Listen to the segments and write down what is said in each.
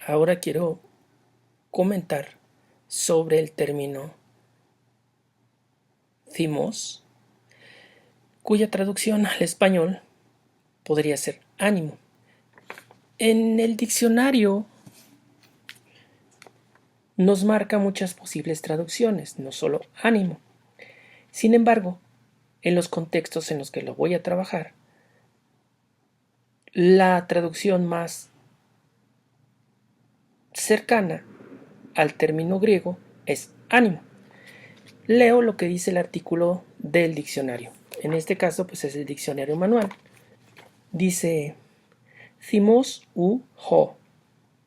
Ahora quiero comentar sobre el término thymos, cuya traducción al español podría ser ánimo. En el diccionario nos marca muchas posibles traducciones, no solo ánimo. Sin embargo, en los contextos en los que lo voy a trabajar, la traducción más cercana al término griego es ánimo. Leo lo que dice el artículo del diccionario. En este caso, pues es el diccionario manual. Dice: thymos u ho,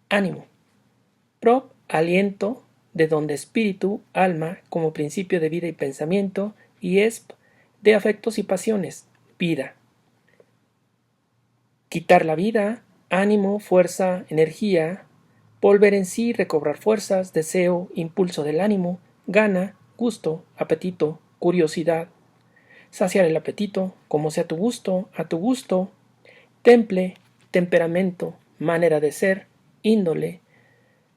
ánimo. Prop, aliento, de donde espíritu, alma, como principio de vida y pensamiento, y esp, de afectos y pasiones, vida. Quitar la vida, ánimo, fuerza, energía, volver en sí, recobrar fuerzas, deseo, impulso del ánimo, gana, gusto, apetito, curiosidad. Saciar el apetito, como sea a tu gusto, temple, temperamento, manera de ser, índole,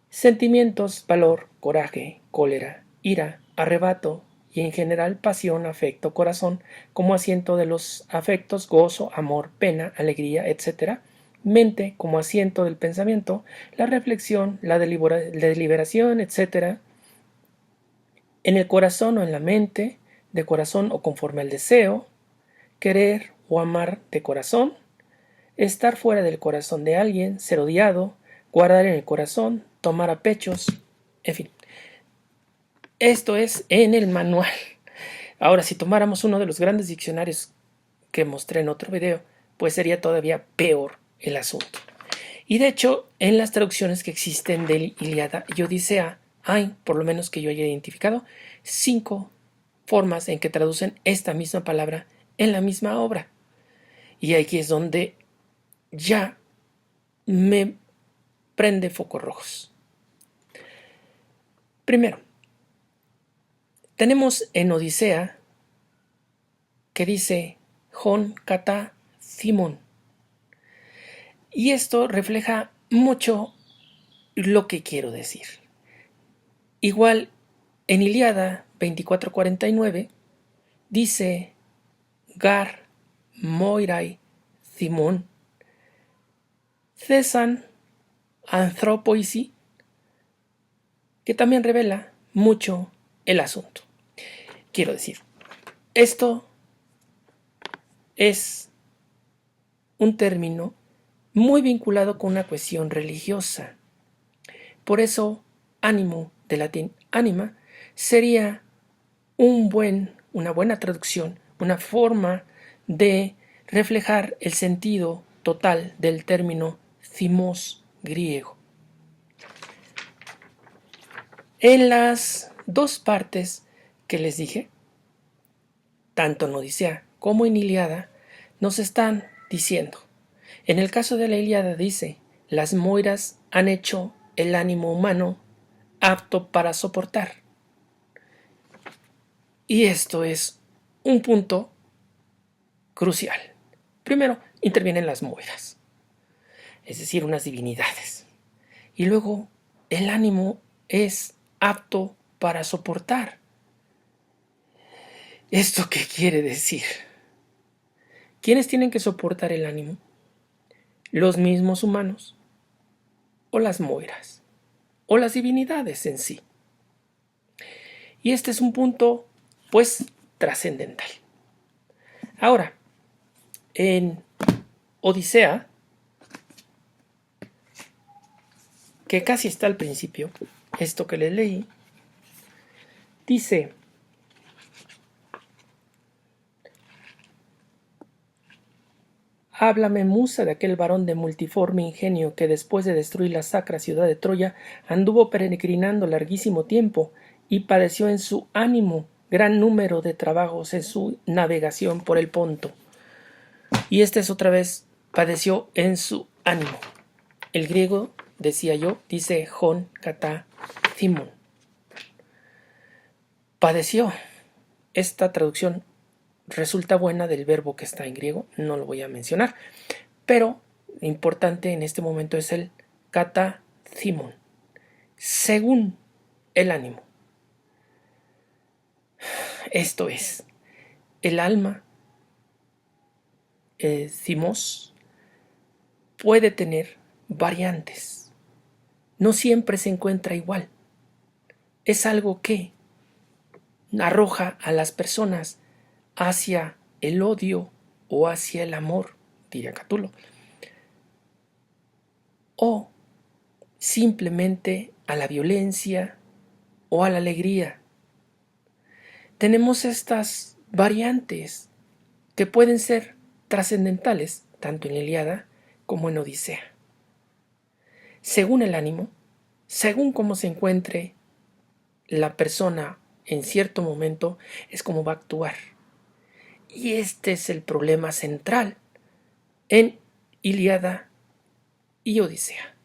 sentimientos, valor, coraje, cólera, ira, arrebato y en general pasión, afecto, corazón, como asiento de los afectos, gozo, amor, pena, alegría, etc. Mente, como asiento del pensamiento, la reflexión, la deliberación, etc. En el corazón o en la mente, de corazón o conforme al deseo, querer o amar de corazón, estar fuera del corazón de alguien, ser odiado, guardar en el corazón, tomar a pechos, en fin. Esto es en el manual. Ahora, si tomáramos uno de los grandes diccionarios que mostré en otro video, pues sería todavía peor el asunto. Y de hecho, en las traducciones que existen del Ilíada y Odisea, hay, por lo menos que yo haya identificado, 5 formas en que traducen esta misma palabra en la misma obra. Y aquí es donde ya me prende focos rojos. Primero, tenemos en Odisea que dice Hon Kata Thymon. Y esto refleja mucho lo que quiero decir. Igual en Ilíada 24:49 dice Gar Moirai Thymon Cesan Anthropoisi, que también revela mucho el asunto. Quiero decir, esto es un término muy vinculado con una cuestión religiosa. Por eso, ánimo, de latín anima, sería una buena traducción, una forma de reflejar el sentido total del término thymos griego. En las dos partes que les dije, tanto en Odisea como en Ilíada, nos están diciendo. En el caso de la Ilíada dice: las moiras han hecho el ánimo humano apto para soportar. Y esto es un punto crucial. Primero, intervienen las moiras, es decir, unas divinidades. Y luego, el ánimo es apto para soportar. ¿Esto qué quiere decir? ¿Quiénes tienen que soportar el ánimo? ¿Los mismos humanos? ¿O las moiras? ¿O las divinidades en sí? Y este es un punto, pues, trascendental. Ahora, en Odisea, que casi está al principio, esto que les leí, dice: háblame, musa, de aquel varón de multiforme ingenio que después de destruir la sacra ciudad de Troya anduvo peregrinando larguísimo tiempo y padeció en su ánimo gran número de trabajos en su navegación por el Ponto. Y este es otra vez, padeció en su ánimo. El griego, decía yo, dice Hon Kata Thymon. Padeció. Esta traducción resulta buena del verbo que está en griego, no lo voy a mencionar, pero importante en este momento es el kata thimón, según el ánimo. Esto es, el alma, thimos, puede tener variantes. No siempre se encuentra igual. Es algo que arroja a las personas hacia el odio o hacia el amor, diría Catulo, o simplemente a la violencia o a la alegría. Tenemos estas variantes que pueden ser trascendentales tanto en la Ilíada como en Odisea. Según el ánimo, según cómo se encuentre la persona en cierto momento, es como va a actuar. Y este es el problema central en Ilíada y Odisea.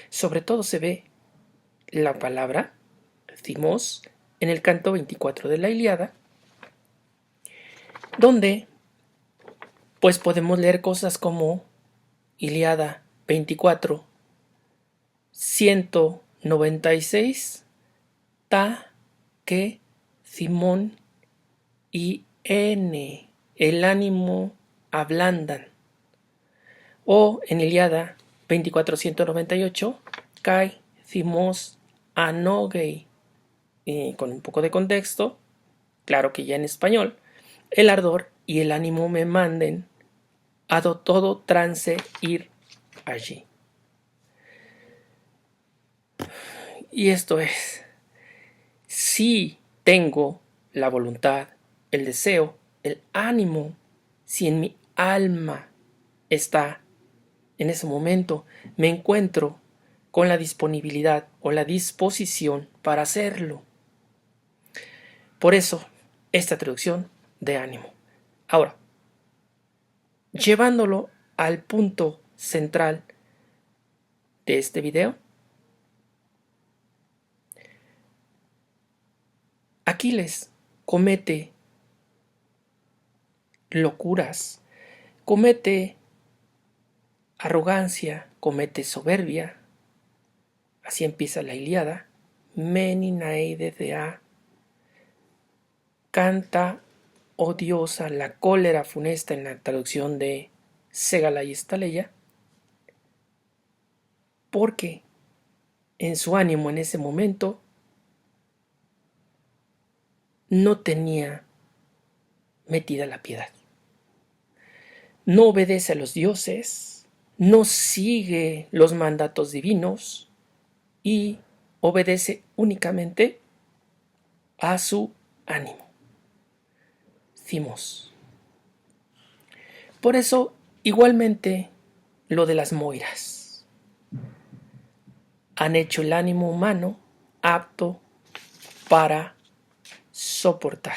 Sobre todo se ve la palabra thimos en el canto 24 de la Ilíada, donde pues podemos leer cosas como Ilíada 24, 196, ta, que, thimón y n, el ánimo ablandan. O en Ilíada 24, 198, kai, thimos, anogei. Y con un poco de contexto, claro que ya en español, el ardor y el ánimo me manden a todo trance ir allí. Y esto es, si tengo la voluntad, el deseo, el ánimo, si en mi alma está en ese momento, me encuentro con la disponibilidad o la disposición para hacerlo. Por eso, esta traducción de ánimo. Ahora, llevándolo al punto central de este video, Aquiles comete locuras, comete arrogancia, comete soberbia. Así empieza la Ilíada. Meninaidea canta odiosa la cólera funesta en la traducción de Ségala y Estaleya, porque en su ánimo en ese momento no tenía metida la piedad. No obedece a los dioses, no sigue los mandatos divinos y obedece únicamente a su ánimo. Thimos. Por eso, igualmente, lo de las moiras. Han hecho el ánimo humano apto para soportar.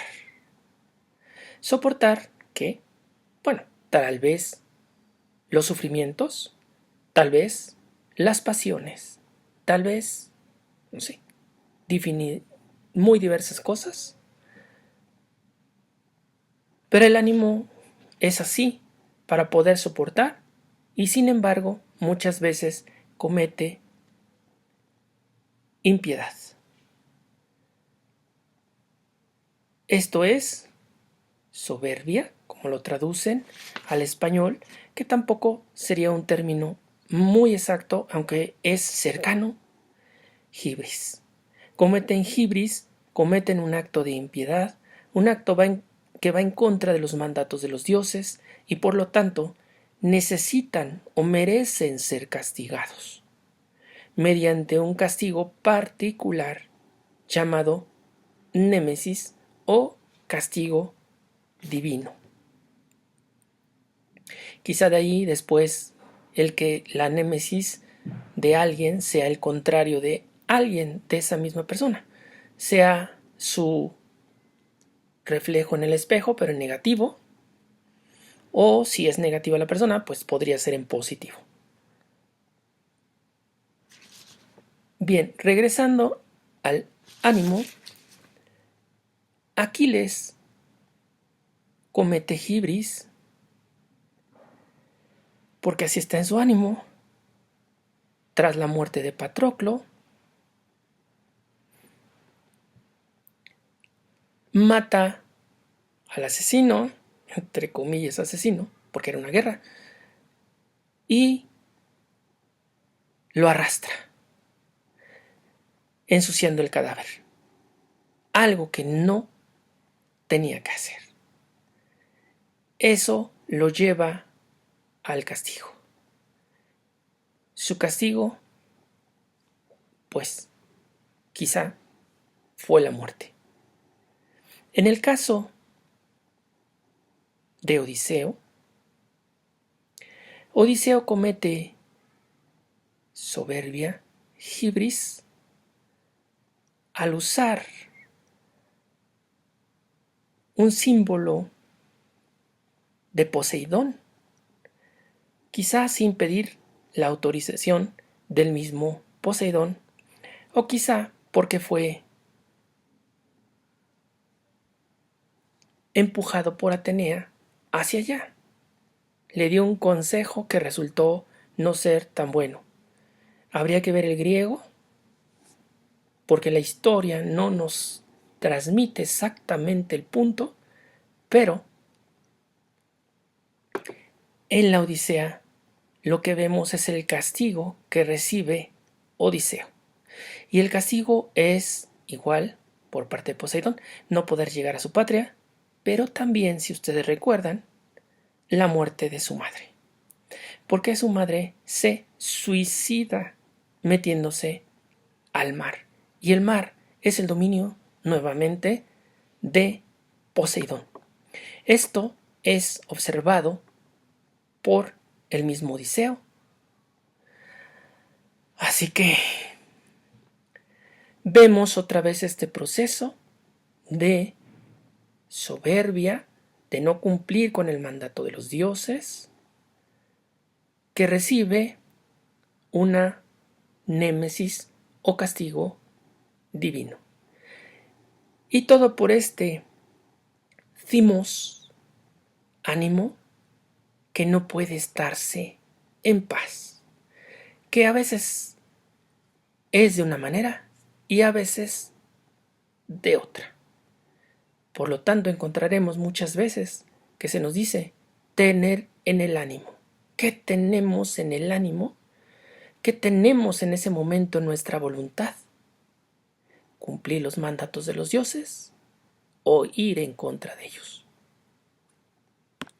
¿Soportar qué? Bueno, tal vez los sufrimientos, tal vez las pasiones, tal vez, no sé, muy diversas cosas. Pero el ánimo es así para poder soportar y sin embargo muchas veces comete impiedad. Esto es soberbia, como lo traducen al español, que tampoco sería un término muy exacto, aunque es cercano. Hibris. Cometen hibris, cometen un acto de impiedad, un acto que va en contra de los mandatos de los dioses y por lo tanto necesitan o merecen ser castigados mediante un castigo particular llamado némesis o castigo divino. Quizá de ahí después el que la némesis de alguien sea el contrario de alguien de esa misma persona, sea su reflejo en el espejo pero en negativo, o si es negativa la persona pues podría ser en positivo. Bien, regresando al ánimo, Aquiles comete hibris porque así está en su ánimo. tras la muerte de Patroclo, mata al asesino, entre comillas asesino, porque era una guerra, y lo arrastra, ensuciando el cadáver. Algo que no tenía que hacer. Eso lo lleva al castigo. Su castigo, pues, quizá fue la muerte. En el caso de Odiseo, Odiseo comete soberbia, hibris, al usar un símbolo de Poseidón, quizá sin pedir la autorización del mismo Poseidón, o quizá porque fue empujado por Atenea hacia allá. Le dio un consejo que resultó no ser tan bueno. Habría que ver el griego, porque la historia no nos transmite exactamente el punto, pero en la Odisea lo que vemos es el castigo que recibe Odiseo. Y el castigo es igual por parte de Poseidón, no poder llegar a su patria, pero también, si ustedes recuerdan, la muerte de su madre. Porque su madre se suicida metiéndose al mar. Y el mar es el dominio, nuevamente, de Poseidón. Esto es observado por el mismo Odiseo. Así que vemos otra vez este proceso de soberbia, de no cumplir con el mandato de los dioses, que recibe una némesis o castigo divino. Y todo por este thimos, ánimo, que no puede estarse en paz, que a veces es de una manera y a veces de otra. Por lo tanto, encontraremos muchas veces que se nos dice tener en el ánimo. ¿Qué tenemos en el ánimo? ¿Qué tenemos en ese momento en nuestra voluntad? ¿Cumplir los mandatos de los dioses o ir en contra de ellos?